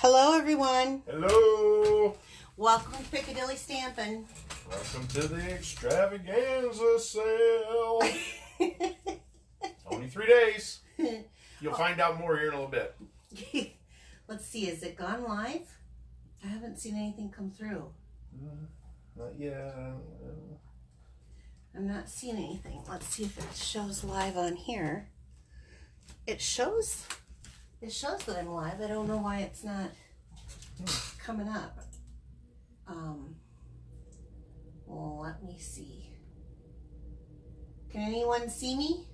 Hello, everyone. Hello. Welcome to Piccadilly Stampin'. Welcome to the extravaganza sale. Only 3 days. You'll find out more here in a little bit. Let's see, is it gone live? I haven't seen anything come through. Not yet. I'm not seeing anything. Let's see if it shows live on here. It shows that I'm live. I don't know why it's not coming up. Well, let me see. Can anyone see me?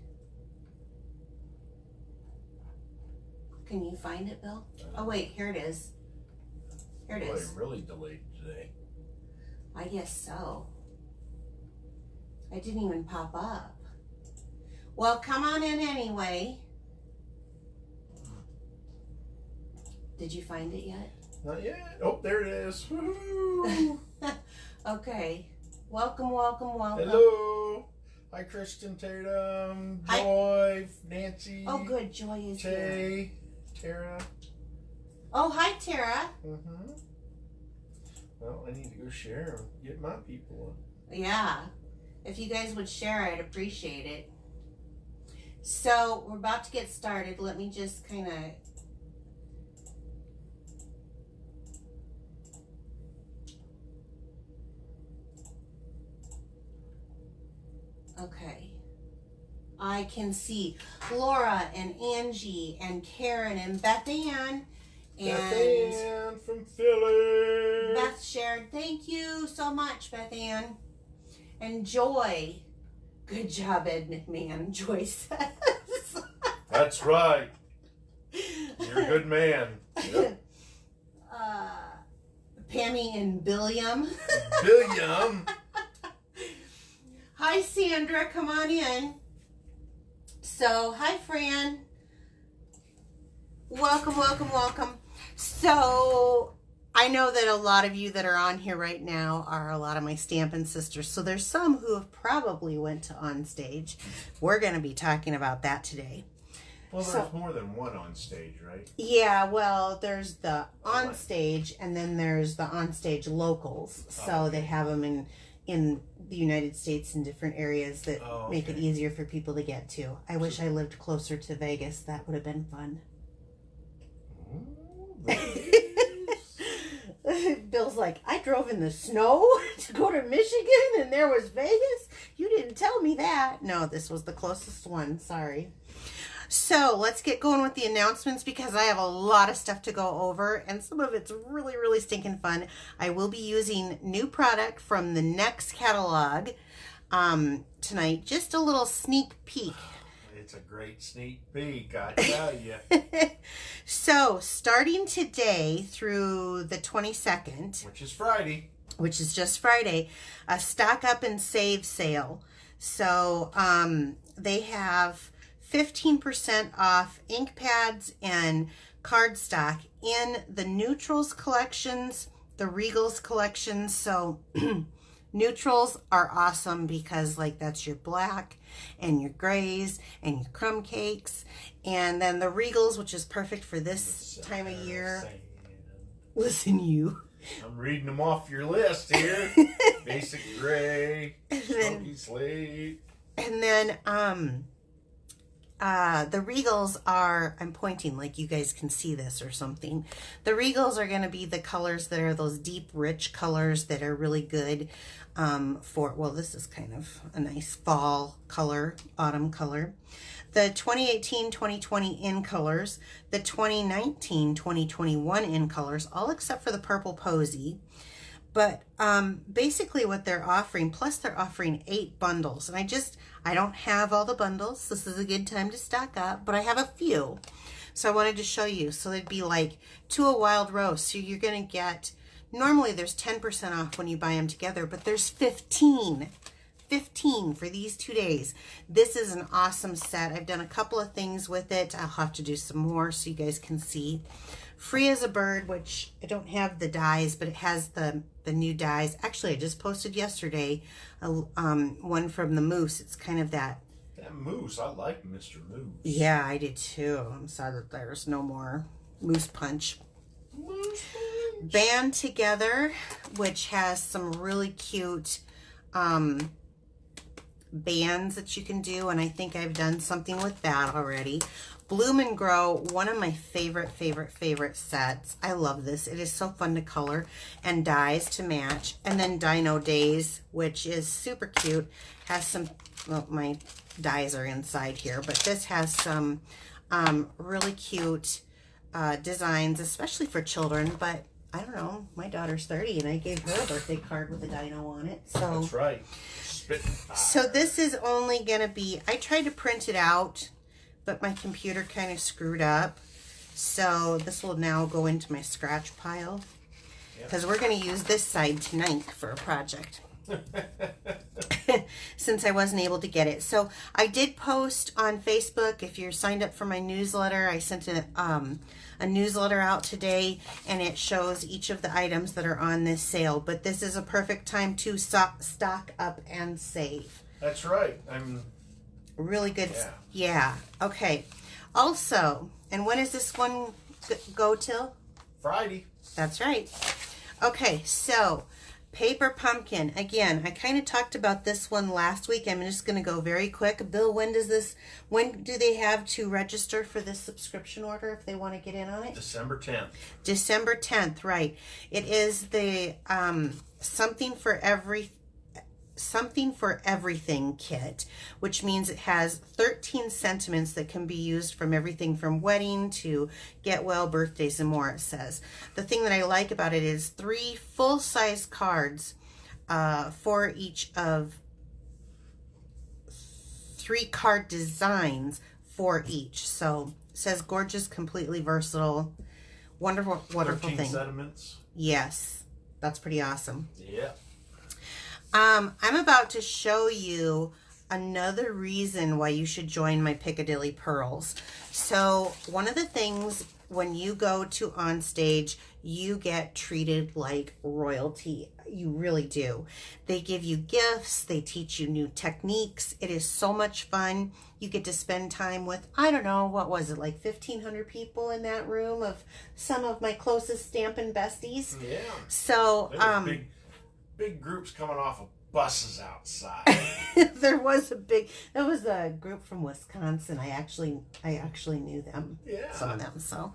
Can you find it, Bill? Oh, wait, here it is. Here it is. I'm really delayed today. I guess so. I didn't even pop up. Well, come on in anyway. Did you find it yet? Not yet. Oh, there it is. Woohoo! Okay. Welcome, welcome, welcome. Hello. Hi, Kristen, Tatum, Hi. Joy, Nancy. Oh, good. Joy is here. Tay, Tara. Oh, hi, Tara. Well, I need to go share and get my people on. Yeah. If you guys would share, I'd appreciate it. So, we're about to get started. Let me just kind of... Okay. I can see Laura and Angie and Karen and Beth Ann. Beth Ann from Philly. Beth shared. Thank you so much, Beth Ann. And Joy. Good job, Ed McMahon, Joy says. That's right. You're a good man. Yep. Pammy and Billiam. Billiam. Hi, Sandra. Come on in. So, hi, Fran. Welcome, welcome, welcome. So, I know that a lot of you that are on here right now are a lot of my Stampin' sisters. So, there's some who have probably went to OnStage. We're going to be talking about that today. Well, there's more than one on stage, right? Yeah, well, there's the OnStage, and then there's the OnStage locals. So, they have them in the United States in different areas that make it easier for people to get to. I wish I lived closer to Vegas. That would have been fun. Bill's like, I drove in the snow to go to Michigan and there was Vegas? You didn't tell me that. No, this was the closest one. Sorry. So let's get going with the announcements because I have a lot of stuff to go over and some of it's really, really stinking fun. I will be using new product from the next catalog tonight. Just a little sneak peek. It's a great sneak peek, I tell you. So starting today through the 22nd, Which is Friday. Which is just Friday, a stock up and save sale. So they have 15% off ink pads and cardstock in the neutrals collections, the regals collections. So neutrals are awesome because like that's your black and your grays and your crumb cakes. And then the regals, which is perfect for this time of year. Listen, you. I'm reading them off your list here. Basic gray, smoky slate. And then the regals are, I'm pointing like you guys can see this or something. The regals are going to be the colors that are those deep, rich colors that are really good for, well, this is kind of a nice fall color, autumn color. The 2018-2020 in colors, the 2019-2021 in colors, all except for the purple posy. But basically what they're offering, plus they're offering 8 bundles. And I don't have all the bundles. This is a good time to stock up, but I have a few. So I wanted to show you. So they'd be like 2 a wild rose. So you're going to get, normally there's 10% off when you buy them together, but there's 15 for these 2 days. This is an awesome set. I've done a couple of things with it. I'll have to do some more so you guys can see. Free as a Bird, which I don't have the dies, but it has the new dies. Actually, I just posted yesterday one from the Moose. It's kind of that That Moose, I like Mr. Moose. Yeah, I did too. I'm sorry that there's no more Moose Punch. Moose. Band Together, which has some really cute bands that you can do, and I think I've done something with that already. Bloom and Grow, one of my favorite sets. I love this. It is so fun to color, and dies to match. And then Dino Days, which is super cute, has some, well, my dies are inside here, but this has some really cute designs, especially for children. But I don't know, my daughter's 30 and I gave her a birthday card with a dino on it. So that's right. Spitting fire. So this is only gonna be, I tried to print it out, but my computer kind of screwed up. So this will now go into my scratch pile, because we're gonna use this side tonight for a project. Since I wasn't able to get it. So I did post on Facebook. If you're signed up for my newsletter, I sent a newsletter out today, and it shows each of the items that are on this sale. But this is a perfect time to stock up and save. That's right. I'm really good. Yeah. Okay. Also, and when is this one go till? Friday. That's right. Okay, so Paper Pumpkin. Again, I kind of talked about this one last week. I'm just going to go very quick. Bill, when do they have to register for this subscription order if they want to get in on it? December 10th. December 10th, right. It is the Something for Everything kit, which means it has 13 sentiments that can be used from everything from wedding to get well, birthdays, and more, it says. The thing that I like about it is 3 full-size cards for each of 3 card designs for each. So it says gorgeous, completely versatile, wonderful 13 thing. sentiments. Yes, that's pretty awesome. Yeah. I'm about to show you another reason why you should join my Piccadilly Pearls. So one of the things when you go to OnStage, you get treated like royalty. You really do. They give you gifts. They teach you new techniques. It is so much fun. You get to spend time with, I don't know, what was it, like 1,500 people in that room of some of my closest Stampin' besties. Yeah. So, big groups coming off of buses outside. That was a group from Wisconsin. I actually knew them. Yeah. Some of them. So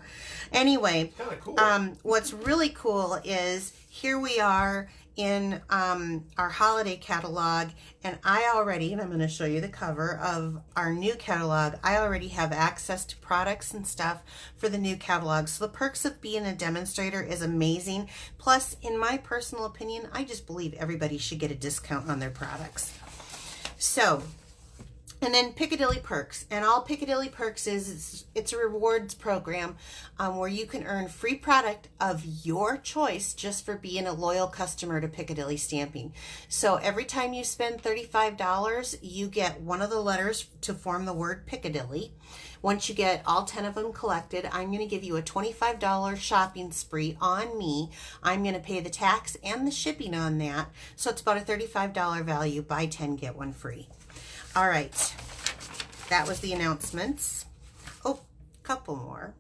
anyway, kind of cool. What's really cool is here we are in our holiday catalog, and I'm going to show you the cover of our new catalog. I already have access to products and stuff for the new catalog. So the perks of being a demonstrator is amazing. Plus, in my personal opinion, I just believe everybody should get a discount on their products. So, and then Piccadilly Perks, and all Piccadilly Perks is it's a rewards program where you can earn free product of your choice just for being a loyal customer to Piccadilly Stamping. So every time you spend $35, you get one of the letters to form the word Piccadilly. Once you get all 10 of them collected, I'm going to give you a $25 shopping spree on me. I'm going to pay the tax and the shipping on that. So it's about a $35 value. Buy 10, get 1 free. All right, that was the announcements. Oh, a couple more.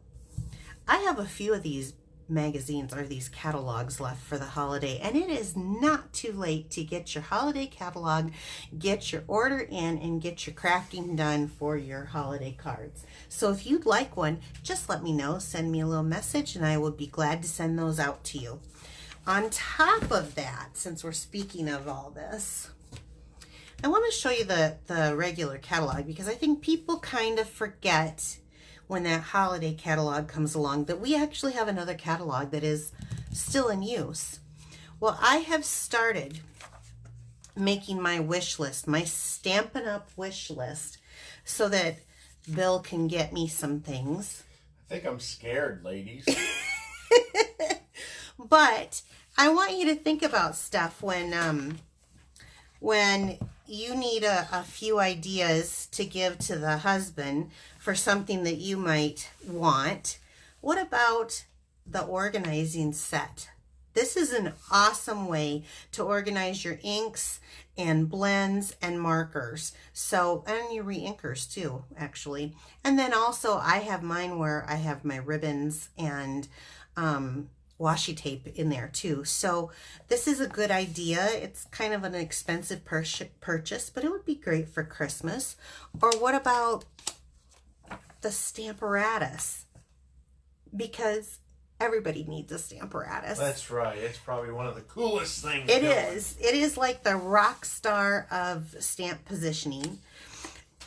I have a few of these magazines or these catalogs left for the holiday, and it is not too late to get your holiday catalog, get your order in, and get your crafting done for your holiday cards. So if you'd like one, just let me know. Send me a little message, and I will be glad to send those out to you. On top of that, since we're speaking of all this, I want to show you the regular catalog, because I think people kind of forget when that holiday catalog comes along that we actually have another catalog that is still in use. Well, I have started making my wish list, my Stampin' Up! Wish list, so that Bill can get me some things. I think I'm scared, ladies. But I want you to think about stuff when you need a few ideas to give to the husband for something that you might want. What about the organizing set? This is an awesome way to organize your inks and blends and markers. So, and your re-inkers too, actually. And then also I have mine where I have my ribbons and washi tape in there too. So this is a good idea. It's kind of an expensive purchase, but it would be great for Christmas. Or what about the Stamparatus? Because everybody needs a Stamparatus. That's right. It's probably one of the coolest things. It is. It is like the rock star of stamp positioning.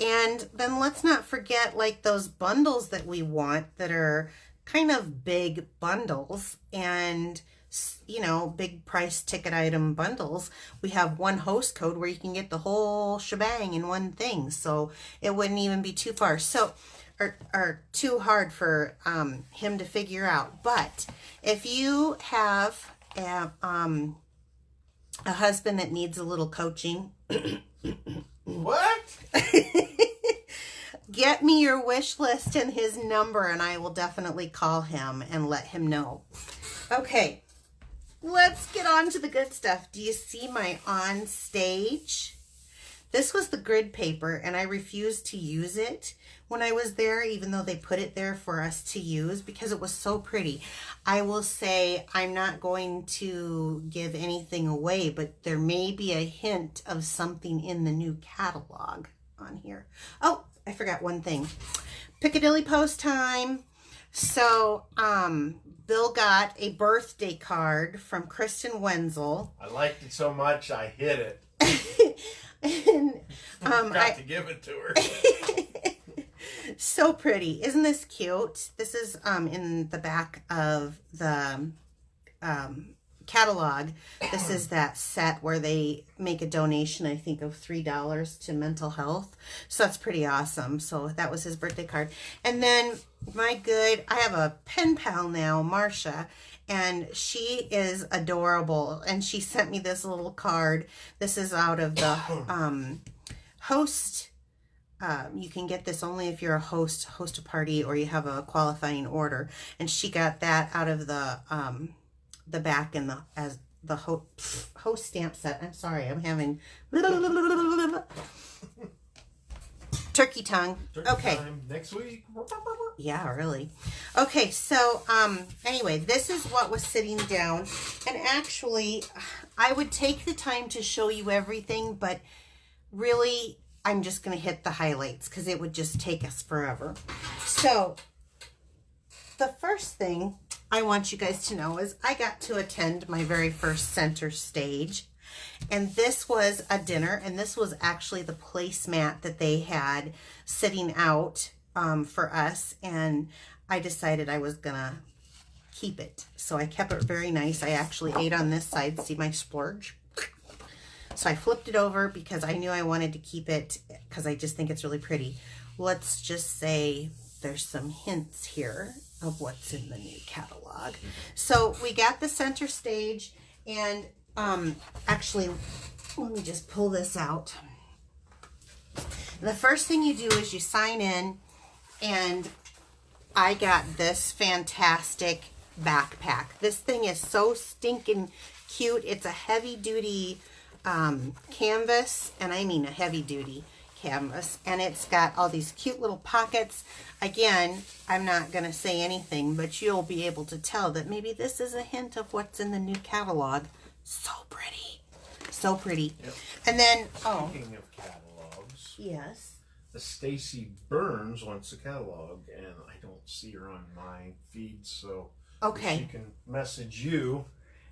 And then let's not forget like those bundles that we want that are kind of big bundles and, you know, big price ticket item bundles. We have one host code where you can get the whole shebang in one thing. So it wouldn't even be too far. So, or too hard for him to figure out. But if you have a husband that needs a little coaching, what? Get me your wish list and his number, and I will definitely call him and let him know. Okay, let's get on to the good stuff. Do you see my OnStage? This was the grid paper, and I refused to use it when I was there, even though they put it there for us to use because it was so pretty. I will say I'm not going to give anything away, but there may be a hint of something in the new catalog on here. Oh, I forgot one thing. Piccadilly Post time. So, Bill got a birthday card from Kristen Wenzel. I liked it so much, I hid it. And, Got to give it to her. So pretty. Isn't this cute? This is in the back of the catalog. This is that set where they make a donation, I think, of $3 to mental health. So that's pretty awesome. So that was his birthday card. And then I have a pen pal now, Marcia, and she is adorable. And she sent me this little card. This is out of the host. You can get this only if you're a host a party, or you have a qualifying order. And she got that out of the back in the host stamp set. I'm sorry, I'm having turkey tongue. Okay. Time next week. Yeah, really. Okay, so anyway, this is what was sitting down. And actually, I would take the time to show you everything, but really, I'm just going to hit the highlights because it would just take us forever. So, the first thing I want you guys to know is I got to attend my very first center stage. And this was a dinner, and this was actually the placemat that they had sitting out for us. And I decided I was going to keep it. So I kept it very nice. I actually ate on this side. See my splurge? So I flipped it over because I knew I wanted to keep it because I just think it's really pretty. Let's just say there's some hints here of what's in the new catalog. So we got the center stage, and actually, let me just pull this out. The first thing you do is you sign in, and I got this fantastic backpack. This thing is so stinking cute. It's a heavy-duty canvas, and I mean a heavy-duty canvas, and it's got all these cute little pockets. Again, I'm not going to say anything, but you'll be able to tell that maybe this is a hint of what's in the new catalog. So pretty. So pretty. Yep. And then, Speaking of catalogs. Yes. The Stacy Burns wants a catalog, and I don't see her on my feed, so okay. She can message you.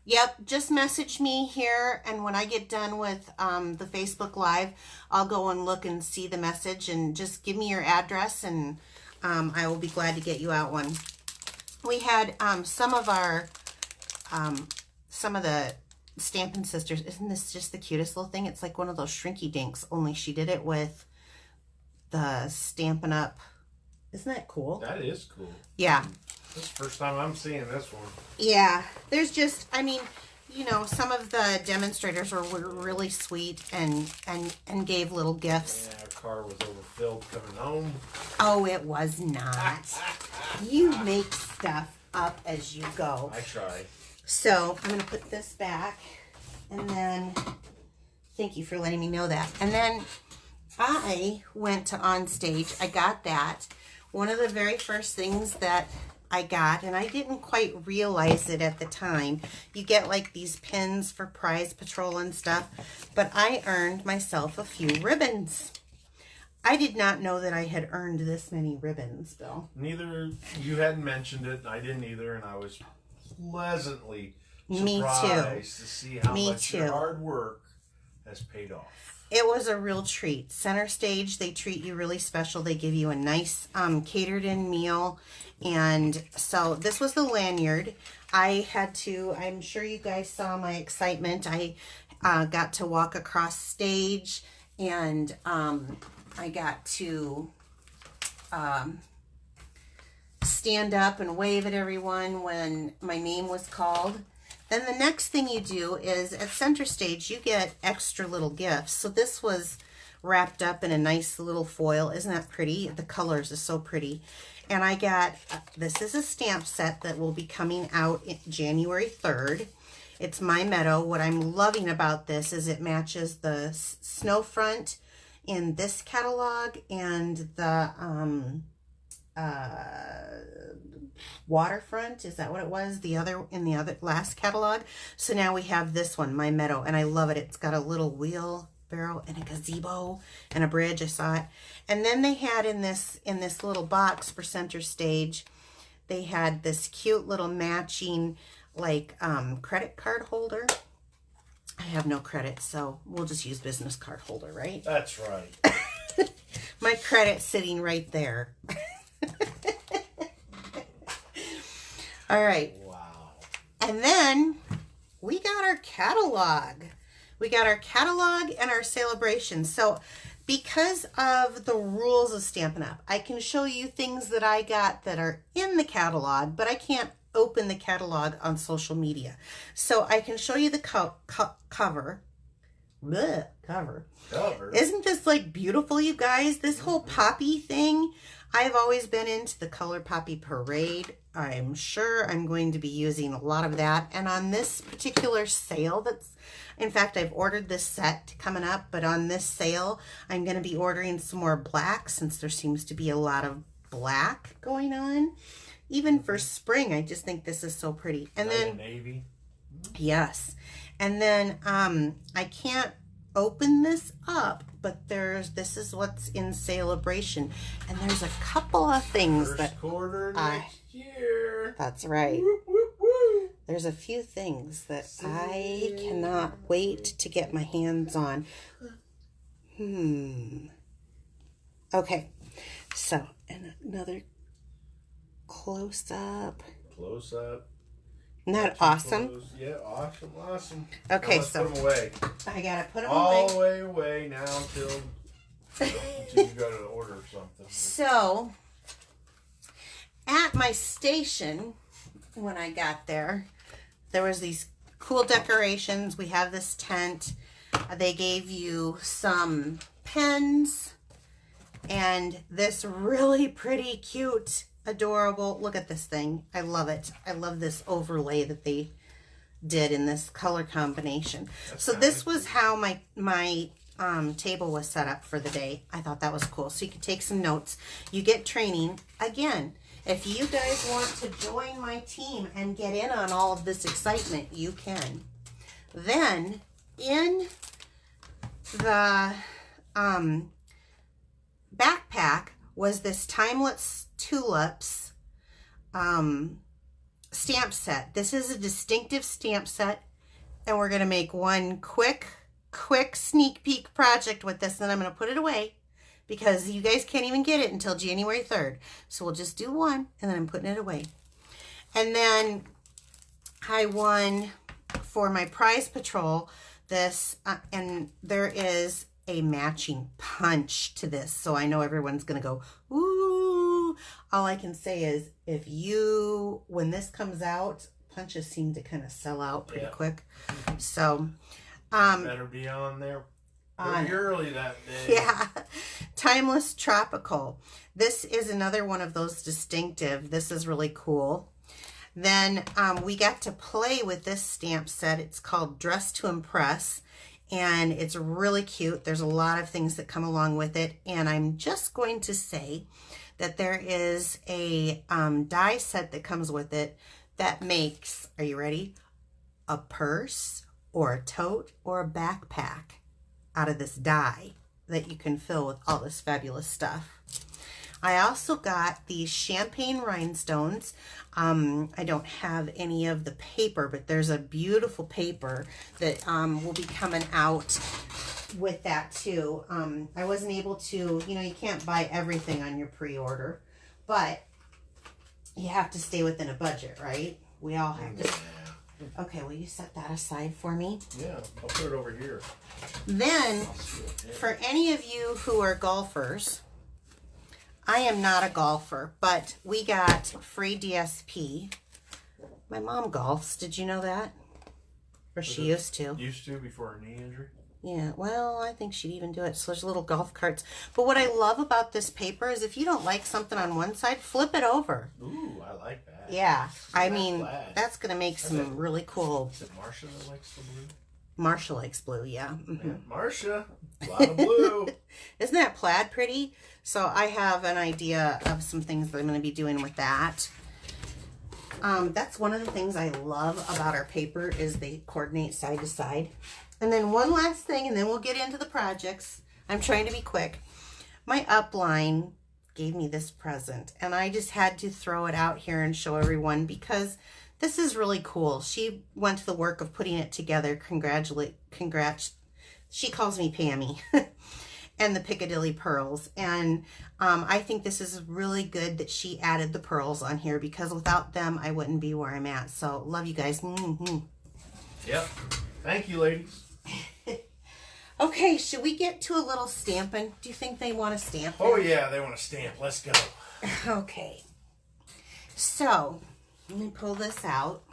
Yep, just message me here, and when I get done with the Facebook Live, I'll go and look and see the message, and just give me your address, and I will be glad to get you out one. We had some of the Stampin' Sisters. Isn't this just the cutest little thing? It's like one of those shrinky dinks, only she did it with the Stampin' Up. Isn't that cool? That is cool. Yeah. This is the first time I'm seeing this one. Yeah. There's just, I mean, you know, some of the demonstrators were really sweet and gave little gifts. Yeah, our car was overfilled coming home. Oh, it was not. You make stuff up as you go. I try. So I'm going to put this back, and then thank you for letting me know that. And then I went to OnStage. I got that. One of the very first things that I got, and I didn't quite realize it at the time. You get like these pins for prize patrol and stuff, but I earned myself a few ribbons. I did not know that I had earned this many ribbons, Bill. Neither, you hadn't mentioned it, and I didn't either, and I was pleasantly Me surprised too. to see how Me much too. your hard work has paid off. It was a real treat. Center Stage, they treat you really special. They give you a nice catered in meal. And so this was the lanyard. I had to, I'm sure you guys saw my excitement. I got to walk across stage, and I got to stand up and wave at everyone when my name was called. Then the next thing you do is at Center Stage, you get extra little gifts. So this was wrapped up in a nice little foil. Isn't that pretty? The colors are so pretty. And I got, this is a stamp set that will be coming out January 3rd. It's My Meadow. What I'm loving about this is it matches the snow front in this catalog and the waterfront, is that what it was, the other in the other last catalog. So now we have this one, My Meadow, and I love it. It's got a little wheelbarrow and a gazebo and a bridge. I saw it. And then they had in this little box for Center Stage, they had this cute little matching like credit card holder. I have no credit, so we'll just use business card holder, right? That's right. My credit's sitting right there. All right. Wow. And then we got our catalog. We got our catalog and our celebration. So because of the rules of Stampin' Up, I can show you things that I got that are in the catalog, but I can't open the catalog on social media. So I can show you the cover. Blech, cover. Isn't this like beautiful, you guys? This whole poppy thing. I've always been into the Color Poppy Parade. I'm sure I'm going to be using a lot of that. And on this particular sale that's, in fact, I've ordered this set coming up, but on this sale, I'm going to be ordering some more black since there seems to be a lot of black going on. Even for spring, I just think this is so pretty. And then navy. Yes. And then I can't open this up, but this is what's in celebration. And there's a couple of things First quarter next year. That's right. Woo, woo, woo. There's a few things that I cannot wait to get my hands on. Okay. So, and another close up. Close up. Isn't that awesome? Close. Yeah, awesome, awesome. Okay, now let's so put them away. I gotta put them All away. the way away now until you go to order something. So, at my station, when I got there, there was these cool decorations. We have this tent. They gave you some pens and this really pretty, cute, adorable, look at this thing. I love it. I love this overlay that they did in this color combination. So this was how my table was set up for the day. I thought that was cool. So you could take some notes. You get training. Again, if you guys want to join my team and get in on all of this excitement, you can. Then in the backpack was this Timeless Tulips stamp set. This is a distinctive stamp set, and we're going to make one quick sneak peek project with this, and then I'm going to put it away because you guys can't even get it until January 3rd. So we'll just do one, and then I'm putting it away. And then I won for my prize patrol this, and there is a matching punch to this. So I know everyone's going to go, ooh. All I can say is when this comes out, punches seem to kind of sell out pretty quick. So, better be on there pretty early that day. Yeah. Timeless Tropical. This is another one of those distinctive. This is really cool. Then we got to play with this stamp set. It's called Dress to Impress. And it's really cute. There's a lot of things that come along with it. And I'm just going to say that there is a die set that comes with it that makes, are you ready? A purse or a tote or a backpack out of this die that you can fill with all this fabulous stuff. I also got these champagne rhinestones. I don't have any of the paper, but there's a beautiful paper that will be coming out with that too. I wasn't able to, you know, you can't buy everything on your pre-order, but you have to stay within a budget, right? We all have to. Okay, will you set that aside for me? Yeah, I'll put it over here. Then, for any of you who are golfers, I am not a golfer, but we got free DSP. My mom golfs. Did you know that? Or she used to. Used to before her knee injury? Yeah, well, I think she'd even do it. So there's little golf carts. But what I love about this paper is if you don't like something on one side, flip it over. Ooh, I like that. Yeah, I mean, that's going to make some really cool... Is it Marsha that likes the blue? Marsha likes blue, yeah. Mm-hmm. Yeah, Marsha, a lot of blue. Isn't that plaid pretty? So I have an idea of some things that I'm going to be doing with that. That's one of the things I love about our paper is they coordinate side to side. And then one last thing, and then we'll get into the projects. I'm trying to be quick. My upline gave me this present, and I just had to throw it out here and show everyone because this is really cool. She went to the work of putting it together. Congrats. She calls me Pammy. And the Piccadilly pearls. And I think this is really good that she added the pearls on here because without them, I wouldn't be where I'm at. So love you guys. Mm-hmm. Yep. Thank you, ladies. Okay, should we get to a little stamping? Do you think they want to stamp? Oh, yeah, they want to stamp. Let's go. Okay. So, let me pull this out.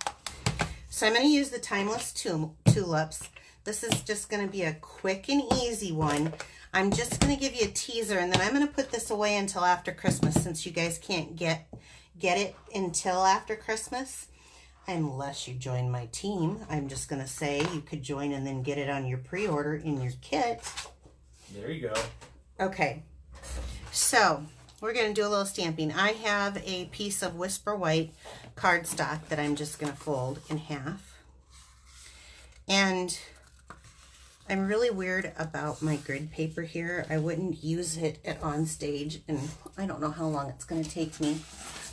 So, I'm going to use the Timeless Tulips. This is just going to be a quick and easy one. I'm just going to give you a teaser, and then I'm going to put this away until after Christmas since you guys can't get it until after Christmas. Unless you join my team. I'm just going to say you could join and then get it on your pre-order in your kit. There you go. Okay. So, we're going to do a little stamping. I have a piece of Whisper White cardstock that I'm just going to fold in half. And I'm really weird about my grid paper here. I wouldn't use it at OnStage, and I don't know how long it's going to take me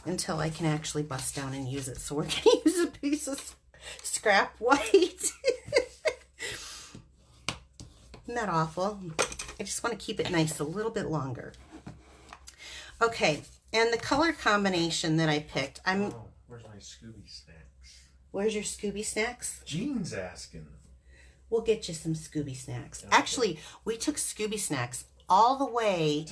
until I can actually bust down and use it. So we're going to use a piece of scrap white. Isn't that awful? I just want to keep it nice a little bit longer. Okay, and the color combination that I picked, where's my Scooby snacks? Where's your Scooby snacks? Jean's asking. We'll get you some Scooby snacks. Okay. Actually, we took Scooby snacks all the way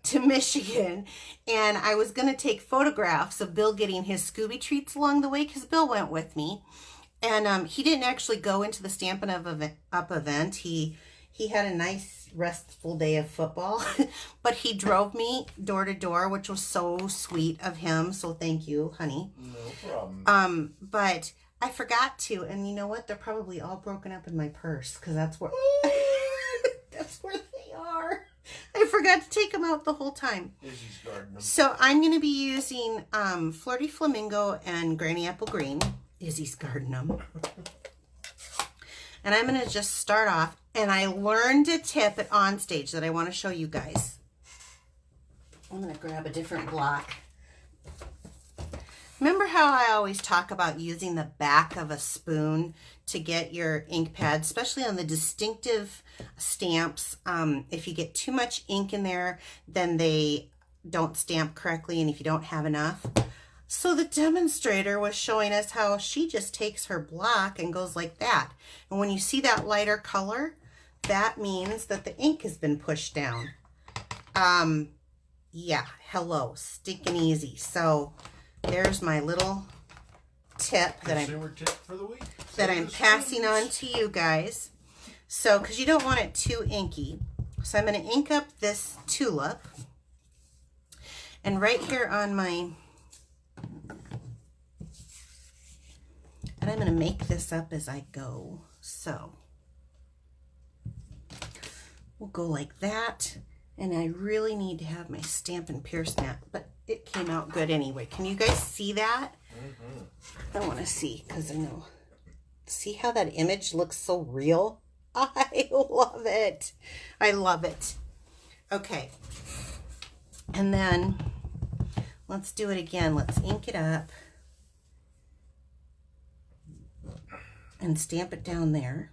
to Michigan. And I was going to take photographs of Bill getting his Scooby treats along the way because Bill went with me. And he didn't actually go into the Stampin' Up event. He had a nice restful day of football, but he drove me door to door, which was so sweet of him. So thank you, honey. No problem. But I forgot to, and you know what? They're probably all broken up in my purse because that's where that's where they are. I forgot to take them out the whole time. Izzy's guarding them. So I'm going to be using Flirty Flamingo and Granny Apple Green. Izzy's guarding them. And I'm going to just start off. And I learned a tip at OnStage that I want to show you guys. I'm going to grab a different block. Remember how I always talk about using the back of a spoon to get your ink pad, especially on the distinctive stamps. If you get too much ink in there, then they don't stamp correctly, and if you don't have enough. So the demonstrator was showing us how she just takes her block and goes like that. And when you see that lighter color, that means that the ink has been pushed down. Yeah, hello, stinking easy. So there's my little tip that I'm passing on to you guys. So, because you don't want it too inky. So I'm going to ink up this tulip. And right here on my, and I'm going to make this up as I go. So we'll go like that. And I really need to have my Stampin' Pierce mat, but it came out good anyway. Can you guys see that? I want to see, because I know. See how that image looks so real? I love it. I love it. Okay. And then let's do it again. Let's ink it up and stamp it down there.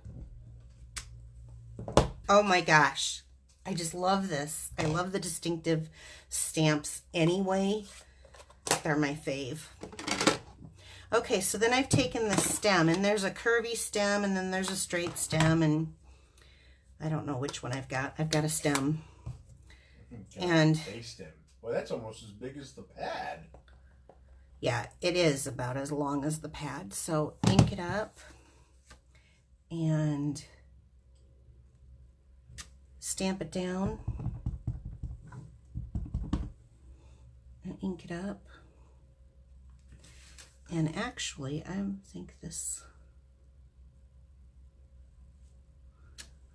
Oh my gosh. I just love this. I love the distinctive stamps anyway. They're my fave. Okay, so then I've taken the stem, and there's a curvy stem, and then there's a straight stem, and I don't know which one I've got. I've got a stem. And a stem. Well, that's almost as big as the pad. Yeah, it is about as long as the pad. So ink it up and stamp it down and ink it up. And actually, I think this,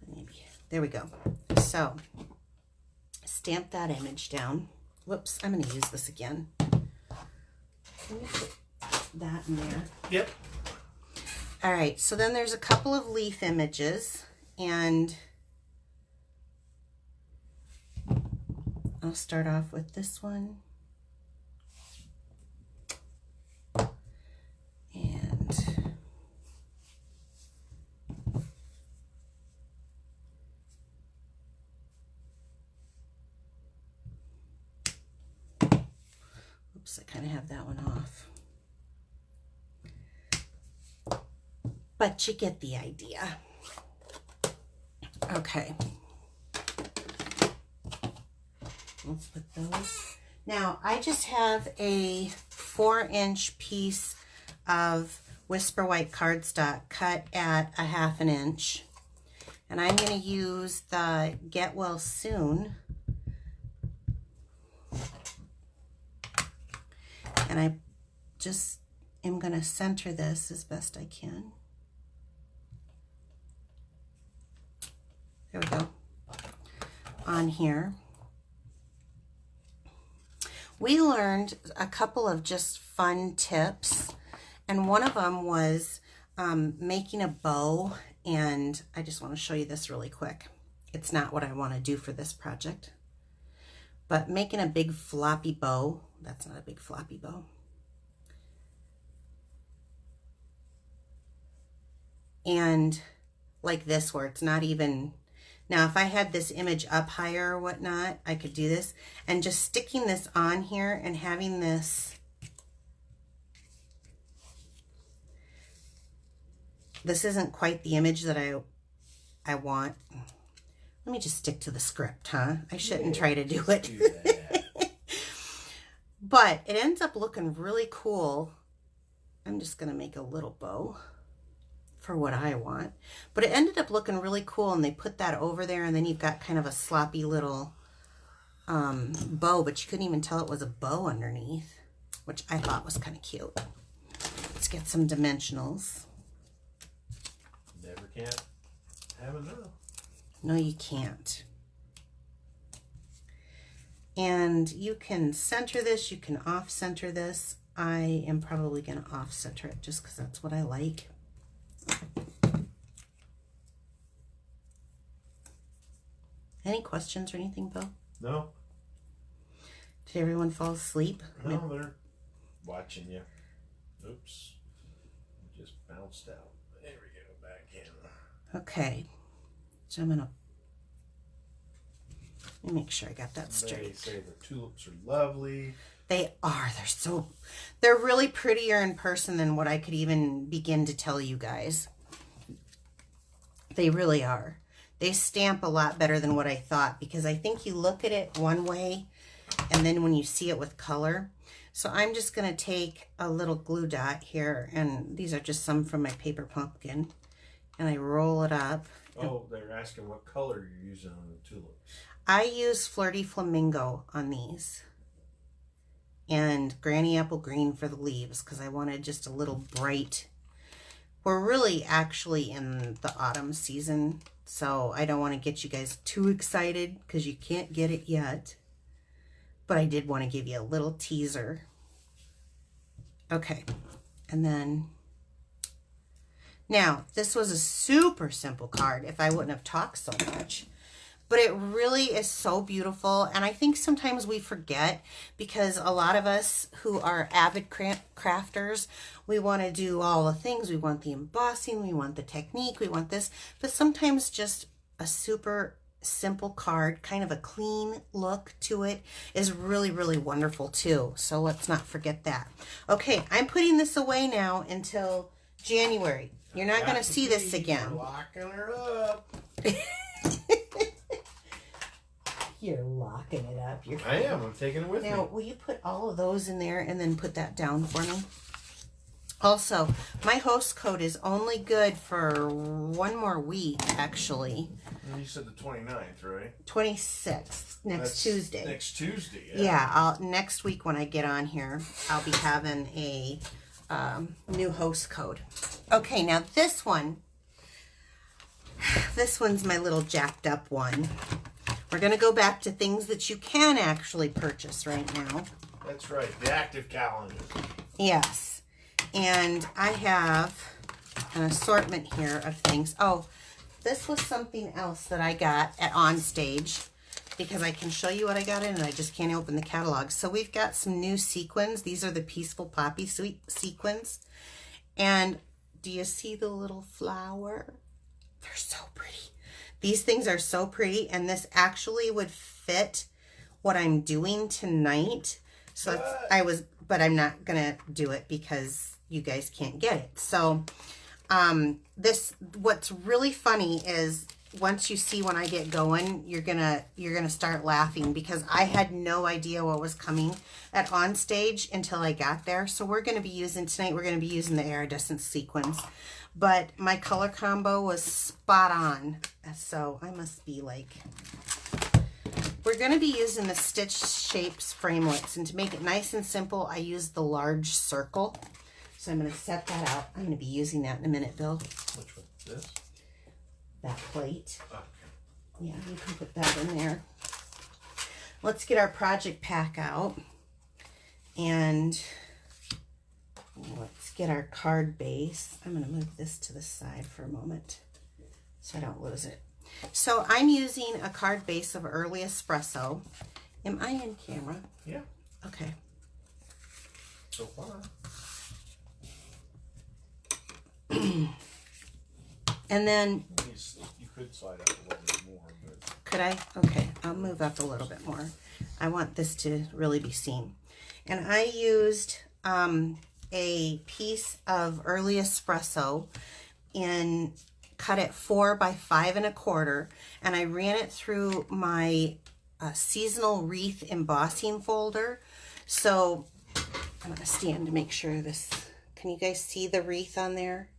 maybe, there we go. So, stamp that image down. Whoops, I'm going to use this again. Let me put that in there. Yep. All right, so then there's a couple of leaf images, and I'll start off with this one. I kind of have that one off. But you get the idea. Okay. Let's put those. Now, I just have a 4-inch piece of Whisper White cardstock cut at a 1/2 inch. And I'm going to use the Get Well Soon. And I just am going to center this as best I can. There we go. On here. We learned a couple of just fun tips. And one of them was making a bow. And I just want to show you this really quick. It's not what I want to do for this project. But making a big floppy bow. That's not a big floppy bow. And like this, where it's not even, now if I had this image up higher or whatnot, I could do this. And just sticking this on here and having this, this isn't quite the image that I want. Let me just stick to the script, huh? I shouldn't try to do it. But it ends up looking really cool. I'm just going to make a little bow for what I want. But it ended up looking really cool, and they put that over there, and then you've got kind of a sloppy little bow, but you couldn't even tell it was a bow underneath, which I thought was kind of cute. Let's get some dimensionals. Never can't have enough. No, you can't. And you can center this, you can off-center this. I am probably going to off-center it just because that's what I like. Any questions or anything, Bo? No. Did everyone fall asleep? No, they're watching you. Oops. Just bounced out. There we go, back in. Okay. So I'm going to let me make sure I got that straight. They say the tulips are lovely. They are. They're really prettier in person than what I could even begin to tell you guys. They really are. They stamp a lot better than what I thought, because I think you look at it one way and then when you see it with color. So I'm just going to take a little glue dot here, and these are just some from my paper pumpkin, and I roll it up. Oh, they're asking what color you're using on the tulips. I use Flirty Flamingo on these and Granny Apple Green for the leaves because I wanted just a little bright. We're really actually in the autumn season So I don't want to get you guys too excited because you can't get it yet. But I did want to give you a little teaser. Okay, and then now this was a super simple card if I wouldn't have talked so much. But it really is so beautiful, and I think sometimes we forget because a lot of us who are avid crafters, we want to do all the things. We want the embossing, we want the technique, we want this, but sometimes just a super simple card, kind of a clean look to it, is really, really wonderful too. So let's not forget that. Okay, I'm putting this away now until January. You're not going to see this again. You're locking her up. You're locking it up. I am. I'm taking it with me. Now, will you put all of those in there and then put that down for me? Also, my host code is only good for one more week, actually. You said the 29th, right? 26th, next Tuesday. Next Tuesday, yeah. Next week when I get on here, I'll be having a new host code. Okay, now this one's my little jacked up one. We're going to go back to things that you can actually purchase right now. That's right, the active calendar. Yes. And I have an assortment here of things. Oh, this was something else that I got at OnStage because I can show you what I got in and I just can't open the catalog. So we've got some new sequins. These are the Peaceful Poppy sequins. And do you see the little flower? They're so pretty. These things are so pretty, and this actually would fit what I'm doing tonight. So but I'm not gonna do it because you guys can't get it. So what's really funny is once you see when I get going, you're gonna start laughing because I had no idea what was coming at OnStage until I got there. So we're gonna be using the iridescent sequins. But my color combo was spot on. So I must be like, we're going to be using the Stitch Shapes framelits. And to make it nice and simple, I used the large circle. So I'm going to set that out. I'm going to be using that in a minute, Bill. Which one? This? That plate. Okay. Yeah, you can put that in there. Let's get our project pack out. And let's get our card base. I'm going to move this to the side for a moment so I don't lose it. So I'm using a card base of Early Espresso. Am I in camera? Yeah. Okay. So far. And then... You could slide up a little bit more. But... Could I? Okay, I'll move up a little bit more. I want this to really be seen. And I used... a piece of Early Espresso and cut it 4 by 5 1/4, and I ran it through my seasonal wreath embossing folder. So I'm going to stand to make sure this, can you guys see the wreath on there?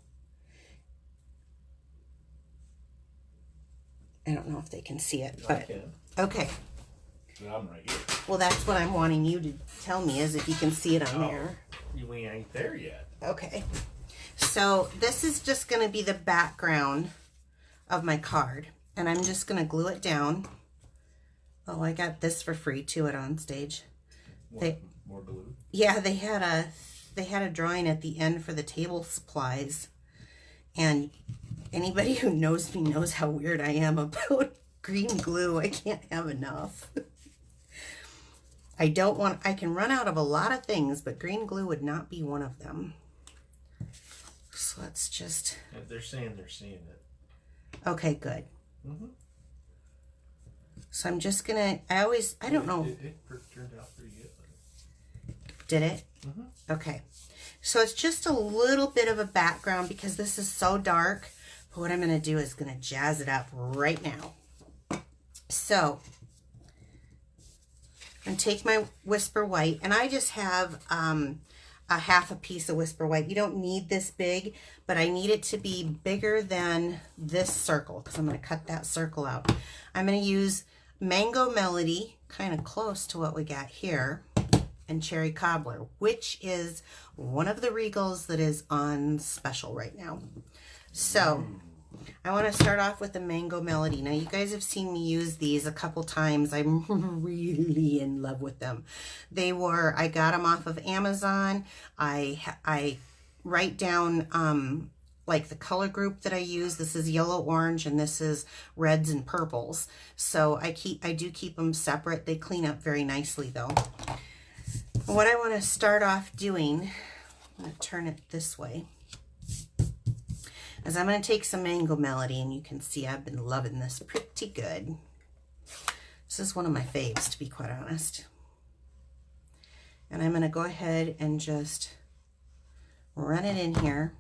I don't know if they can see it, but okay. I'm right here. Well, that's what I'm wanting you to tell me, is if you can see it on there. We ain't there yet. Okay. So this is just going to be the background of my card. And I'm just going to glue it down. Oh, I got this for free too at OnStage. More glue? Yeah, they had a drawing at the end for the table supplies. And anybody who knows me knows how weird I am about green glue. I can't have enough. I can run out of a lot of things, but green glue would not be one of them. So let's just... If they're saying they're seeing it. Okay, good. Mm-hmm. So I'm just gonna, I don't know. It turned out pretty good. Did it? Mm-hmm. Okay. So it's just a little bit of a background because this is so dark. But what I'm gonna do is gonna jazz it up right now. So I'm gonna take my Whisper White, and I just have a half a piece of Whisper White. You don't need this big, but I need it to be bigger than this circle because I'm going to cut that circle out. I'm going to use Mango Melody, kind of close to what we got here, and Cherry Cobbler, which is one of the Regals that is on special right now. So I want to start off with the Mango Melody. Now, you guys have seen me use these a couple times. I'm really in love with them. I got them off of Amazon. I write down like the color group that I use. This is yellow, orange, and this is reds and purples. So I do keep them separate. They clean up very nicely though. What I want to start off doing, I'm going to turn it this way, is I'm going to take some Mango Melody, and you can see I've been loving this pretty good. This is one of my faves, to be quite honest. And I'm going to go ahead and just run it in here.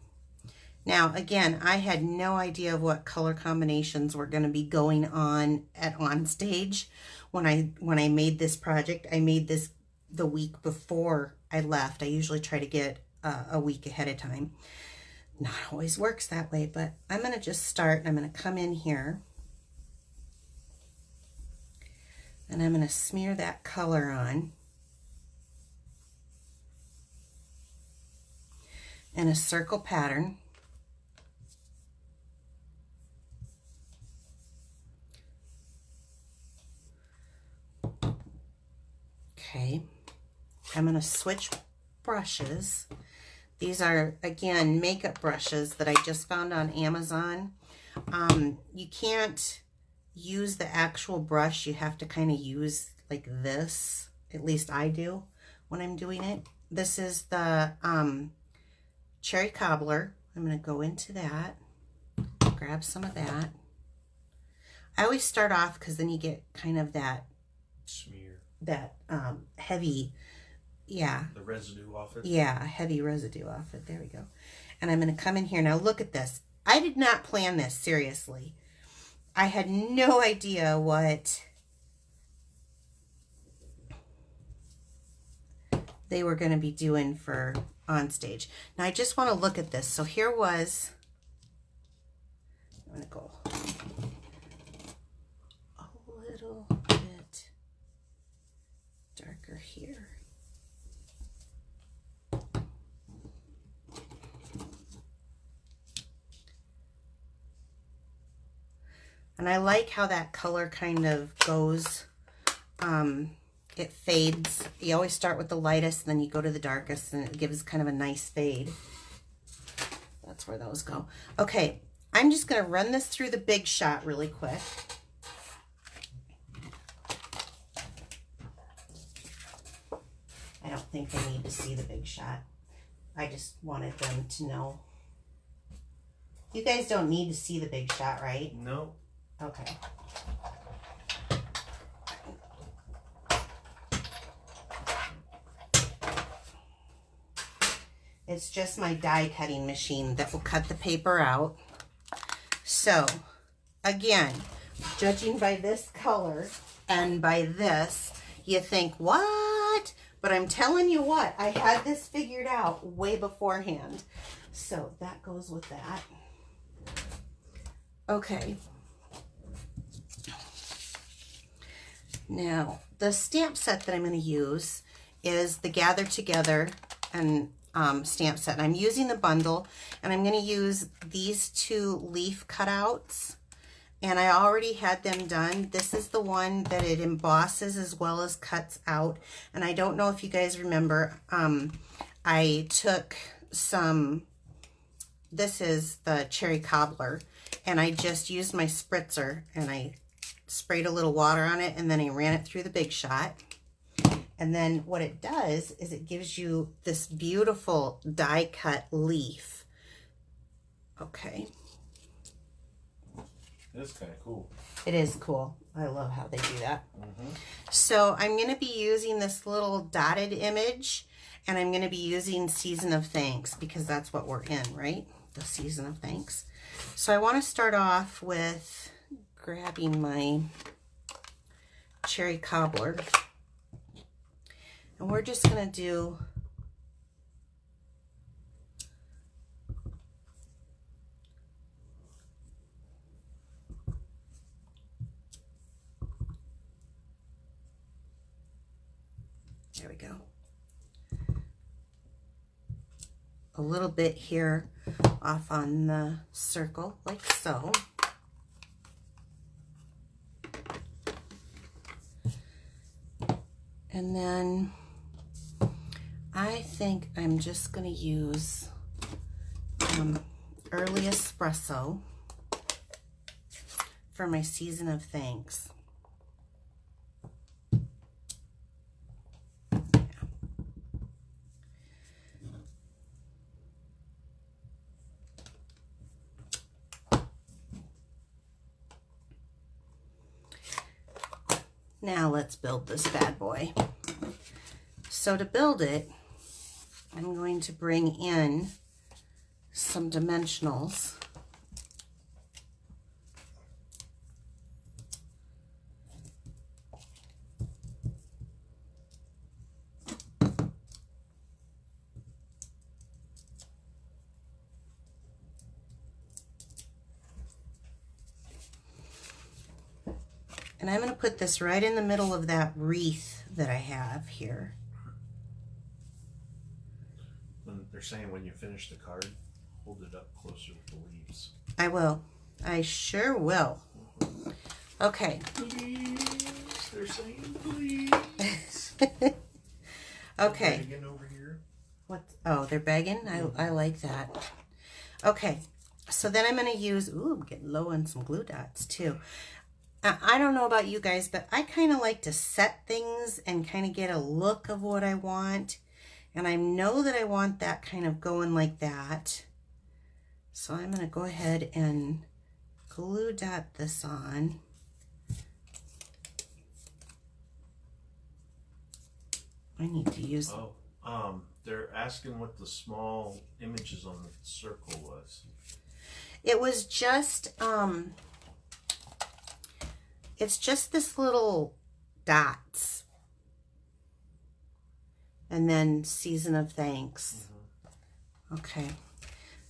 Now, again, I had no idea of what color combinations were going to be going on at OnStage when I made this project. I made this the week before I left. I usually try to get a week ahead of time. Not always works that way, but I'm going to just start. I'm going to come in here and I'm going to smear that color on in a circle pattern. Okay, I'm going to switch brushes. These are, again, makeup brushes that I just found on Amazon. You can't use the actual brush. You have to kind of use like this. At least I do when I'm doing it. This is the Cherry Cobbler. I'm going to go into that, grab some of that. I always start off because then you get kind of that smear, that heavy, yeah. The residue off it? Yeah, heavy residue off it. There we go. And I'm going to come in here. Now look at this. I did not plan this, seriously. I had no idea what they were going to be doing for OnStage. Now I just want to look at this. So here was, I'm going to go a little bit darker here. And I like how that color kind of goes, it fades. You always start with the lightest, and then you go to the darkest, and it gives kind of a nice fade. That's where those go. Okay, I'm just going to run this through the Big Shot really quick. I don't think they need to see the Big Shot. I just wanted them to know. You guys don't need to see the Big Shot, right? No. Okay. It's just my die cutting machine that will cut the paper out. So, again, judging by this color and by this, you think, what? But I'm telling you what, I had this figured out way beforehand. So that goes with that. Okay. Now, the stamp set that I'm going to use is the Gather Together and stamp set. And I'm using the bundle, and I'm going to use these two leaf cutouts. And I already had them done. This is the one that it embosses as well as cuts out. And I don't know if you guys remember, I took some, this is the Cherry Cobbler, and I just used my spritzer and I sprayed a little water on it, and then I ran it through the Big Shot. And then what it does is it gives you this beautiful die cut leaf. Okay. That's kind of cool. It is cool. I love how they do that. Mm-hmm. So I'm going to be using this little dotted image, and I'm going to be using Season of Thanks because that's what we're in, right? The Season of Thanks. So I want to start off with grabbing my Cherry Cobbler, and we're just going to do there we go, a little bit here off on the circle like so. And then I think I'm just going to use early espresso for my season of thanks. Now let's build this bad boy. So to build it, I'm going to bring in some dimensionals. And I'm going to put this right in the middle of that wreath that I have here. They're saying when you finish the card, hold it up closer with the leaves. I will. I sure will. Okay. Please. They're saying please. Okay. Begging over here. What? Oh, they're begging? I like that. Okay. So then I'm going to use, ooh, I'm getting low on some glue dots too. I don't know about you guys, but I kind of like to set things and kind of get a look of what I want. And I know that I want that kind of going like that. So I'm going to go ahead and glue dot this on. I need to use... Oh, they're asking what the small images on the circle was. It was just, it's just this little dots. And then season of thanks. Mm-hmm. Okay.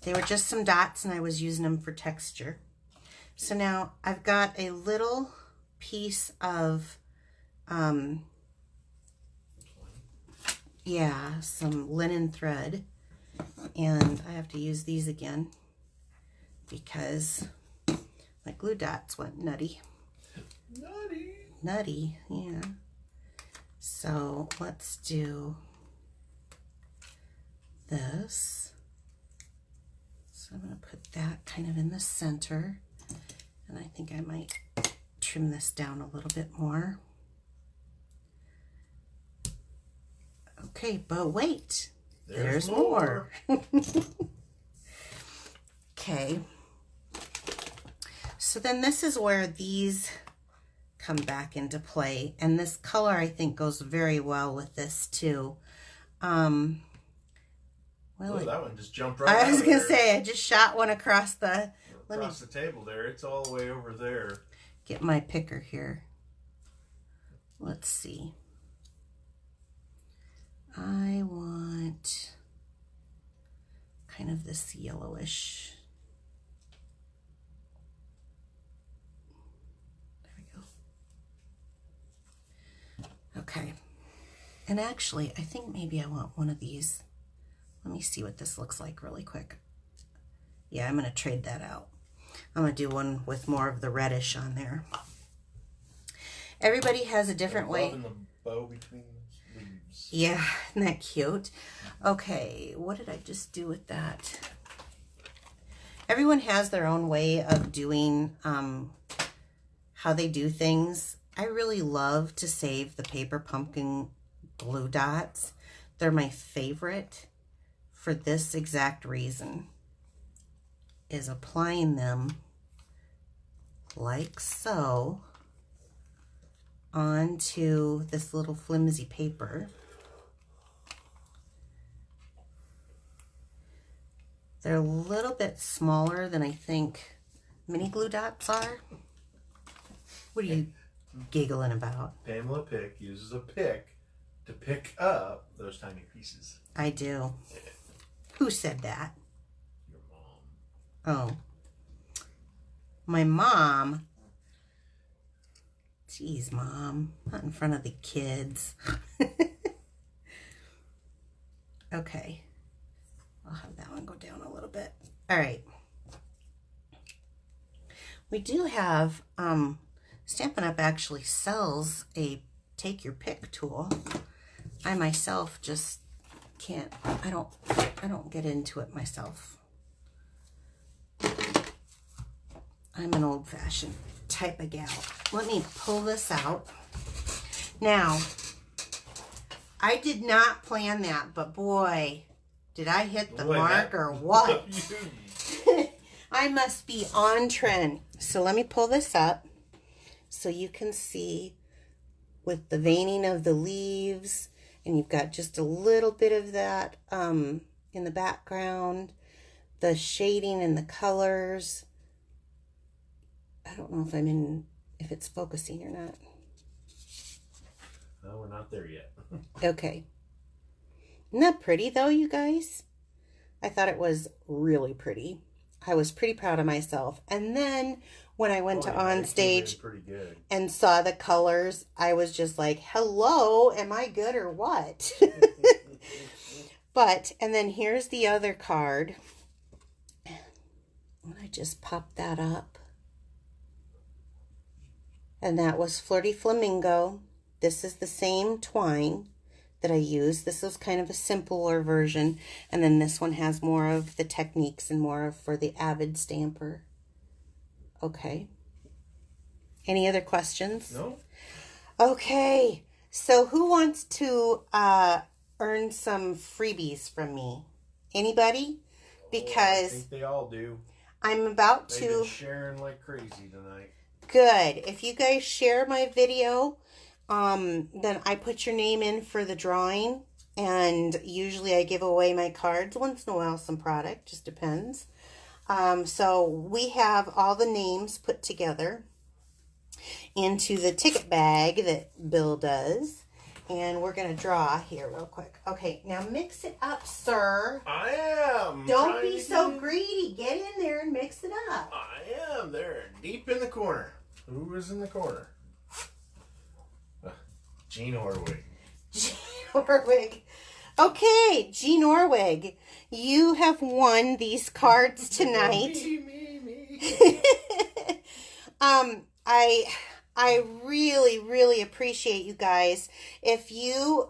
They were just some dots and I was using them for texture. So now I've got a little piece of, yeah, some linen thread. And I have to use these again because my glue dots went nutty. Nutty, yeah. So let's do this. So I'm going to put that kind of in the center. And I think I might trim this down a little bit more. Okay, but wait. There's more. Okay. So then this is where these come back into play. And this color, I think, goes very well with this, too. Well, ooh, that one just jumped right out. I was going to say, I just shot one across the... Across the table there. It's all the way over there. Get my picker here. Let's see. I want kind of this yellowish. There we go. Okay. And actually, I think maybe I want one of these. Let me see what this looks like really quick. Yeah, I'm going to trade that out. I'm going to do one with more of the reddish on there. Everybody has a different way. Loving the bow between leaves. Yeah, isn't that cute? Okay, what did I just do with that? Everyone has their own way of doing how they do things. I really love to save the paper pumpkin glue dots. They're my favorite for this exact reason, is applying them like so onto this little flimsy paper. They're a little bit smaller than I think mini glue dots are. What are you giggling about? Pamela Pick uses a pick to pick up those tiny pieces. I do. Who said that? Your mom. Oh. My mom? Jeez, Mom. Not in front of the kids. Okay. I'll have that one go down a little bit. All right. We do have, Stampin' Up! Actually sells a take your pick tool. I myself just can't, I don't get into it myself. I'm an old-fashioned type of gal. Let me pull this out. Now, I did not plan that, but boy, did I hit the mark or what? I must be on trend. So let me pull this up so you can see with the veining of the leaves, and you've got just a little bit of that in the background, the shading and the colors. I don't know if it's focusing or not. No, we're not there yet. Okay. Isn't that pretty though, you guys? I thought it was really pretty. I was pretty proud of myself. And then when I went to OnStage and saw the colors, I was just like, hello, am I good or what? And then here's the other card. And I just popped that up. And that was Flirty Flamingo. This is the same twine that I used. This is kind of a simpler version. And then this one has more of the techniques and more for the avid stamper. Okay. Any other questions? No. Okay. So who wants to earn some freebies from me? Anybody? Because I think they all do. I'm about They've been sharing like crazy tonight. Good. If you guys share my video, then I put your name in for the drawing, and usually I give away my cards once in a while, some product, just depends. So we have all the names put together into the ticket bag that Bill does, and we're going to draw here real quick. Okay, now mix it up, sir. I am. Don't be so greedy. Get in there and mix it up. I am there, deep in the corner. Who is in the corner? Jean Orwig. Jean Orwig. Okay, Jean Orwig, you have won these cards tonight. me. I really, really appreciate you guys. If you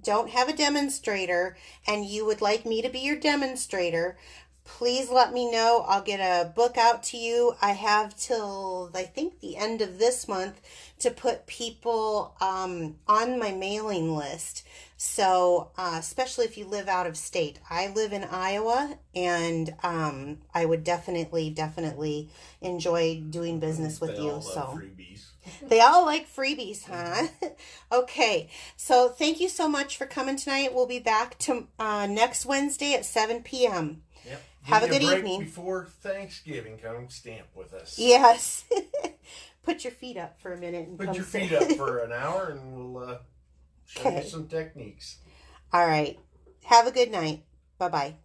don't have a demonstrator and you would like me to be your demonstrator, please let me know. I'll get a book out to you. I have till, I think, the end of this month to put people on my mailing list. So, especially if you live out of state. I live in Iowa, and I would definitely enjoy doing business with you. So freebies. They all like freebies, huh? Okay, so thank you so much for coming tonight. We'll be back to next Wednesday at 7 p.m. Yep. Have a good evening. Before Thanksgiving, come stamp with us. Yes. Put your feet up for a minute. And Put your feet up for an hour, and we'll show you some techniques. All right. Have a good night. Bye-bye.